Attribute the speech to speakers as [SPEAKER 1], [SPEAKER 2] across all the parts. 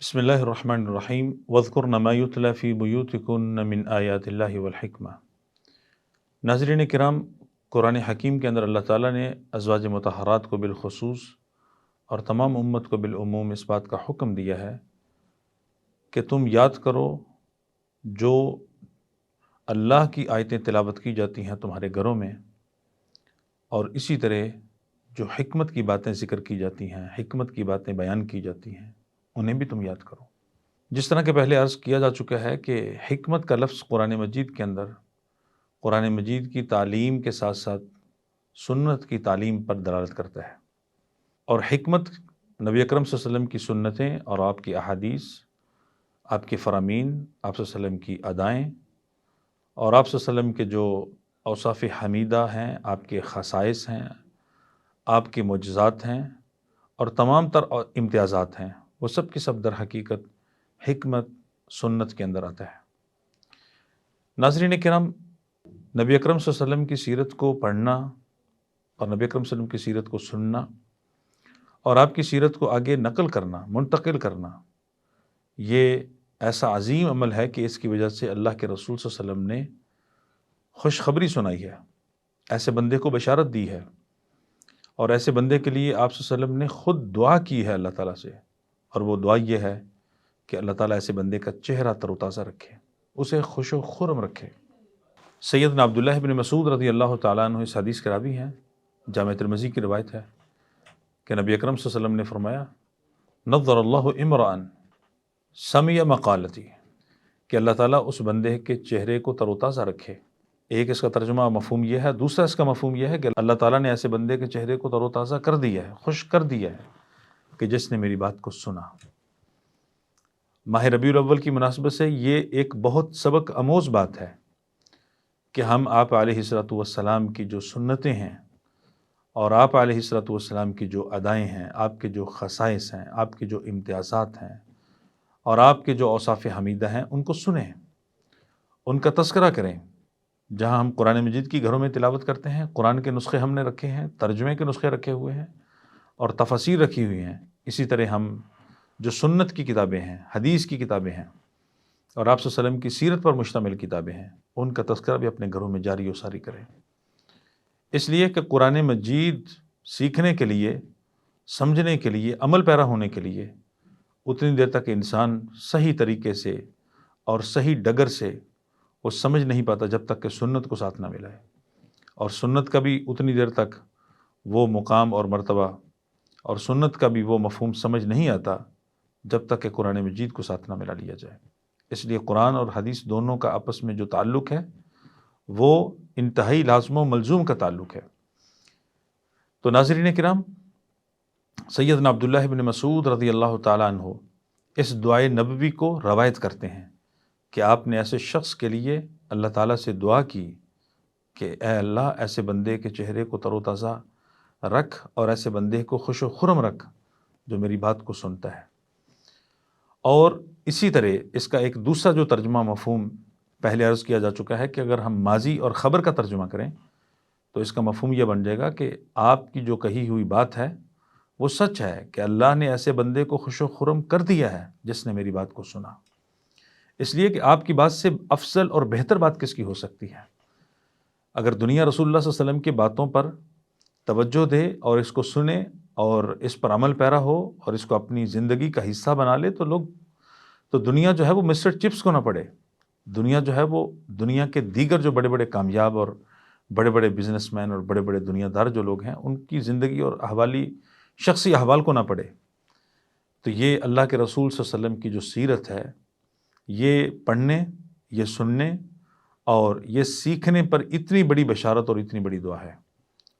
[SPEAKER 1] بسم اللہ الرحمن الرحیم وَاذْكُرْنَ مَا يُتْلَى فِي بُيُوتِكُنَّ مِنْ آیَاتِ اللَّهِ وَالْحِکْمَةِ۔ ناظرین کرام، قرآن حکیم کے اندر اللہ تعالیٰ نے ازواج مطہرات کو بالخصوص اور تمام امت کو بالعموم اس بات کا حکم دیا ہے کہ تم یاد کرو جو اللہ کی آیتیں تلاوت کی جاتی ہیں تمہارے گھروں میں، اور اسی طرح جو حکمت کی باتیں ذکر کی جاتی ہیں، حکمت کی باتیں بیان کی جاتی ہیں، انہیں بھی تم یاد کرو۔ جس طرح کہ پہلے عرض کیا جا چکا ہے کہ حکمت کا لفظ قرآن مجید کے اندر قرآن مجید کی تعلیم کے ساتھ ساتھ سنت کی تعلیم پر دلالت کرتا ہے، اور حکمت نبی اکرم صلی اللہ علیہ وسلم کی سنتیں اور آپ کی احادیث، آپ کے فرامین، آپ صلی اللہ علیہ وسلم کی ادائیں، اور آپ صلی اللہ علیہ وسلم کے جو اوصاف حمیدہ ہیں، آپ کے خصائص ہیں، آپ کے معجزات ہیں، اور تمام تر امتیازات ہیں، وہ سب کی سب در حقیقت حکمت سنت کے اندر آتا ہے۔ ناظرین کرام، نبی اکرم صلی اللہ علیہ وسلم کی سیرت کو پڑھنا اور نبی اکرم صلی اللہ علیہ وسلم کی سیرت کو سننا اور آپ کی سیرت کو آگے نقل کرنا، منتقل کرنا، یہ ایسا عظیم عمل ہے کہ اس کی وجہ سے اللہ کے رسول صلی اللہ علیہ وسلم نے خوشخبری سنائی ہے، ایسے بندے کو بشارت دی ہے، اور ایسے بندے کے لیے آپ صلی اللہ علیہ وسلم نے خود دعا کی ہے اللہ تعالیٰ سے، اور وہ دعا یہ ہے کہ اللہ تعالیٰ ایسے بندے کا چہرہ تر و تازہ رکھے، اسے خوش و خرم رکھے۔ سیدنا عبداللہ بن مسعود رضی اللہ تعالیٰ عنہ اس حدیث کے راوی ہیں، جامع ترمذی کی روایت ہے کہ نبی اکرم صلی اللہ علیہ وسلم نے فرمایا، نظر اللہ امرأ سمع مقالتی، کہ اللہ تعالیٰ اس بندے کے چہرے کو تر و تازہ رکھے۔ ایک اس کا ترجمہ مفہوم یہ ہے، دوسرا اس کا مفہوم یہ ہے کہ اللہ تعالیٰ نے ایسے بندے کے چہرے کو تر و تازہ کر دیا ہے، خوش کر دیا ہے کہ جس نے میری بات کو سنا۔ ماہ ربیع الاول کی مناسبت سے یہ ایک بہت سبق آموز بات ہے کہ ہم آپ علیہ الصلوۃ والسلام کی جو سنتیں ہیں اور آپ علیہ الصلوۃ والسلام کی جو ادائیں ہیں، آپ کے جو خصائص ہیں، آپ کے جو امتیازات ہیں، اور آپ کے جو اوصاف حمیدہ ہیں، ان کو سنیں، ان کا تذکرہ کریں۔ جہاں ہم قرآن مجید کی گھروں میں تلاوت کرتے ہیں، قرآن کے نسخے ہم نے رکھے ہیں، ترجمے کے نسخے رکھے ہوئے ہیں، اور تفاسیر رکھی ہوئی ہیں، اسی طرح ہم جو سنت کی کتابیں ہیں، حدیث کی کتابیں ہیں، اور آپ صلی اللہ علیہ وسلم کی سیرت پر مشتمل کتابیں ہیں، ان کا تذکرہ بھی اپنے گھروں میں جاری و ساری کریں، اس لیے کہ قرآن مجید سیکھنے کے لیے، سمجھنے کے لیے، عمل پیرا ہونے کے لیے اتنی دیر تک انسان صحیح طریقے سے اور صحیح ڈگر سے وہ سمجھ نہیں پاتا جب تک کہ سنت کو ساتھ نہ ملائے، اور سنت کا بھی اتنی دیر تک وہ مقام اور مرتبہ اور سنت کا بھی وہ مفہوم سمجھ نہیں آتا جب تک کہ قرآن مجید کو ساتھ نہ ملا لیا جائے۔ اس لیے قرآن اور حدیث دونوں کا آپس میں جو تعلق ہے وہ انتہائی لازم و ملزوم کا تعلق ہے۔ تو ناظرین کرام، سیدنا عبداللہ بن مسعود رضی اللہ تعالیٰ عنہ اس دعائے نبوی کو روایت کرتے ہیں کہ آپ نے ایسے شخص کے لیے اللہ تعالیٰ سے دعا کی کہ اے اللہ، ایسے بندے کے چہرے کو تر و تازہ رکھ اور ایسے بندے کو خوش و خرم رکھ جو میری بات کو سنتا ہے۔ اور اسی طرح اس کا ایک دوسرا جو ترجمہ مفہوم پہلے عرض کیا جا چکا ہے کہ اگر ہم ماضی اور خبر کا ترجمہ کریں تو اس کا مفہوم یہ بن جائے گا کہ آپ کی جو کہی ہوئی بات ہے وہ سچ ہے کہ اللہ نے ایسے بندے کو خوش و خرم کر دیا ہے جس نے میری بات کو سنا۔ اس لیے کہ آپ کی بات سے افضل اور بہتر بات کس کی ہو سکتی ہے؟ اگر دنیا رسول اللہ صلی اللہ علیہ وسلم کی باتوں پر توجہ دے اور اس کو سنے اور اس پر عمل پیرا ہو اور اس کو اپنی زندگی کا حصہ بنا لے تو دنیا جو ہے وہ مسٹر چپس کو نہ پڑے، دنیا جو ہے وہ دنیا کے دیگر جو بڑے بڑے کامیاب اور بڑے بڑے بزنس مین اور بڑے بڑے دنیا دار جو لوگ ہیں ان کی زندگی اور احوالی شخصی احوال کو نہ پڑے۔ تو یہ اللہ کے رسول صلی اللہ علیہ وسلم کی جو سیرت ہے، یہ پڑھنے، یہ سننے اور یہ سیکھنے پر اتنی بڑی بشارت اور اتنی بڑی دعا ہے۔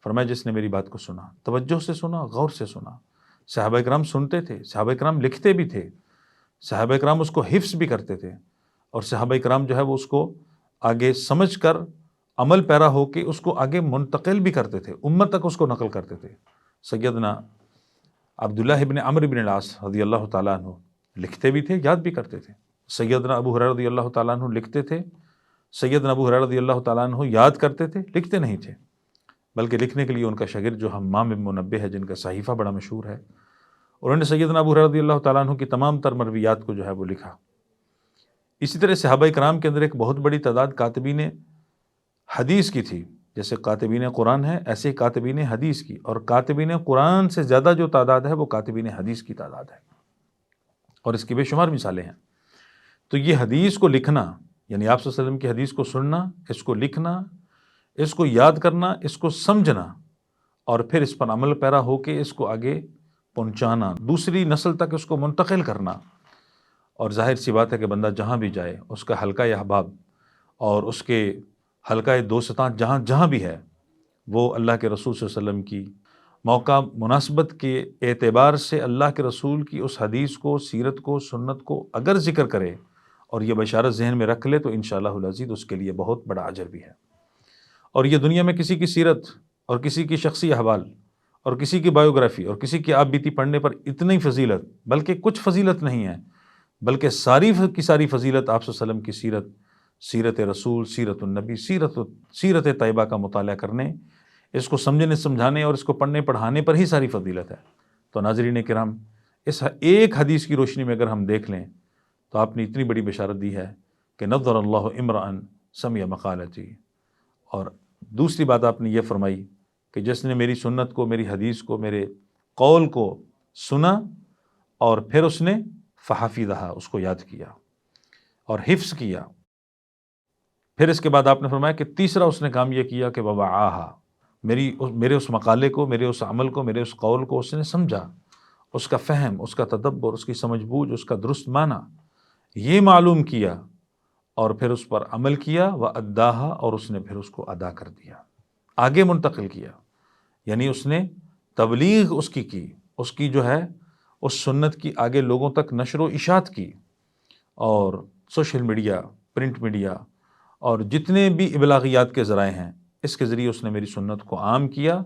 [SPEAKER 1] فرمایا جس نے میری بات کو سنا، توجہ سے سنا، غور سے سنا۔ صحابہ کرام سنتے تھے، صحابہ کرام لکھتے بھی تھے، صحابہ کرام اس کو حفظ بھی کرتے تھے، اور صحابہ کرام جو ہے وہ اس کو آگے سمجھ کر عمل پیرا ہو کے اس کو آگے منتقل بھی کرتے تھے، امت تک اس کو نقل کرتے تھے۔ سیدنا عبداللہ بن عمرو بن العاص رضی اللہ تعالیٰ عنہ لکھتے بھی تھے، یاد بھی کرتے تھے۔ سیدنا ابو ہریرہ رضی اللہ تعالیٰ عنہ لکھتے تھے، سیدنا ابو ہریرہ رضی اللہ تعالیٰ عنہ یاد کرتے تھے، لکھتے نہیں تھے، بلکہ لکھنے کے لیے ان کا شاگرد جو حمام بن منبہ ہے، جن کا صحیفہ بڑا مشہور ہے، انہوں نے سیدنا ابو ہریرہ رضی اللہ تعالیٰ عنہ کی تمام تر مرویات کو جو ہے وہ لکھا۔ اسی طرح صحابہ کرام کے اندر ایک بہت بڑی تعداد کاتبین حدیث کی تھی، جیسے کاتبین قرآن ہے ایسے ہی کاتبین حدیث کی، اور کاتبین قرآن سے زیادہ جو تعداد ہے وہ کاتبین حدیث کی تعداد ہے، اور اس کی بے شمار مثالیں ہیں۔ تو یہ حدیث کو لکھنا، یعنی آپ صلی اللہ علیہ وسلم کی حدیث کو سننا، اس کو لکھنا، اس کو یاد کرنا، اس کو سمجھنا، اور پھر اس پر عمل پیرا ہو کے اس کو آگے پہنچانا، دوسری نسل تک اس کو منتقل کرنا، اور ظاہر سی بات ہے کہ بندہ جہاں بھی جائے اس کا حلقہ احباب اور اس کے حلقہ دوستاں جہاں جہاں بھی ہے، وہ اللہ کے رسول صلی اللہ علیہ وسلم کی موقع مناسبت کے اعتبار سے اللہ کے رسول کی اس حدیث کو، سیرت کو، سنت کو اگر ذکر کرے اور یہ بشارت ذہن میں رکھ لے تو انشاءاللہ العزیز اس کے لیے بہت بڑا اجر بھی ہے۔ اور یہ دنیا میں کسی کی سیرت اور کسی کی شخصی احوال اور کسی کی بایوگرافی اور کسی کی آپ بیتی پڑھنے پر اتنی فضیلت، بلکہ کچھ فضیلت نہیں ہے، بلکہ ساری کی ساری فضیلت آپ صلی اللہ علیہ وسلم کی سیرت، سیرت رسول، سیرت النبی، سیرت طیبہ کا مطالعہ کرنے، اس کو سمجھنے سمجھانے اور اس کو پڑھنے پڑھانے پر ہی ساری فضیلت ہے۔ تو ناظرین کرام، اس ایک حدیث کی روشنی میں اگر ہم دیکھ لیں تو آپ نے اتنی بڑی بشارت دی ہے کہ نظر اللہ امرأ سمع مقالتی، اور دوسری بات آپ نے یہ فرمائی کہ جس نے میری سنت کو، میری حدیث کو، میرے قول کو سنا اور پھر اس نے فحفظھا، اس کو یاد کیا اور حفظ کیا، پھر اس کے بعد آپ نے فرمایا کہ تیسرا اس نے کام یہ کیا کہ ووعاھا، میرے اس مقالے کو، میرے اس عمل کو، میرے اس قول کو اس نے سمجھا، اس کا فہم، اس کا تدبر، اس کی سمجھ بوجھ، اس کا درست معنی یہ معلوم کیا، اور پھر اس پر عمل کیا، واداھا، اور اس نے پھر اس کو ادا کر دیا، آگے منتقل کیا، یعنی اس نے تبلیغ اس کی جو ہے اس سنت کی آگے لوگوں تک نشر و اشاعت کی، اور سوشل میڈیا، پرنٹ میڈیا اور جتنے بھی ابلاغیات کے ذرائع ہیں اس کے ذریعے اس نے میری سنت کو عام کیا۔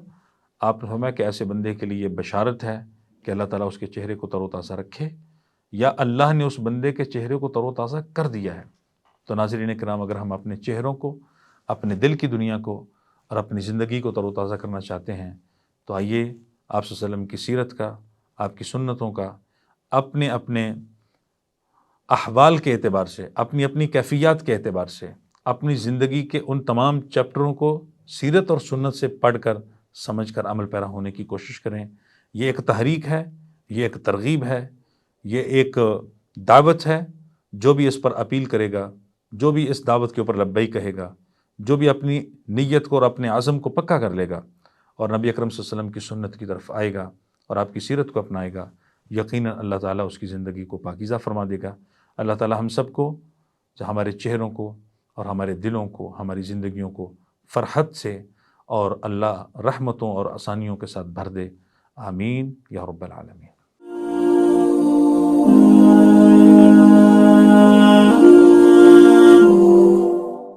[SPEAKER 1] آپ نے فرمایا کہ ایسے بندے کے لیے بشارت ہے کہ اللہ تعالیٰ اس کے چہرے کو تر و تازہ رکھے، یا اللہ نے اس بندے کے چہرے کو تر و تازہ کر دیا ہے۔ تو ناظرین کرام، اگر ہم اپنے چہروں کو، اپنے دل کی دنیا کو اور اپنی زندگی کو تر و تازہ کرنا چاہتے ہیں تو آئیے آپ صلی اللہ علیہ وسلم کی سیرت کا، آپ کی سنتوں کا اپنے اپنے احوال کے اعتبار سے، اپنی اپنی کیفیات کے اعتبار سے، اپنی زندگی کے ان تمام چیپٹروں کو سیرت اور سنت سے پڑھ کر، سمجھ کر عمل پیرا ہونے کی کوشش کریں۔ یہ ایک تحریک ہے، یہ ایک ترغیب ہے، یہ ایک دعوت ہے۔ جو بھی اس پر اپیل کرے گا، جو بھی اس دعوت کے اوپر لبیک کہے گا، جو بھی اپنی نیت کو اور اپنے عزم کو پکا کر لے گا اور نبی اکرم صلی اللہ علیہ وسلم کی سنت کی طرف آئے گا اور آپ کی سیرت کو اپنائے گا، یقیناً اللہ تعالیٰ اس کی زندگی کو پاکیزہ فرما دے گا۔ اللہ تعالیٰ ہم سب کو، ہمارے چہروں کو اور ہمارے دلوں کو، ہماری زندگیوں کو فرحت سے اور اللہ رحمتوں اور آسانیوں کے ساتھ بھر دے، آمین یا رب العالمین۔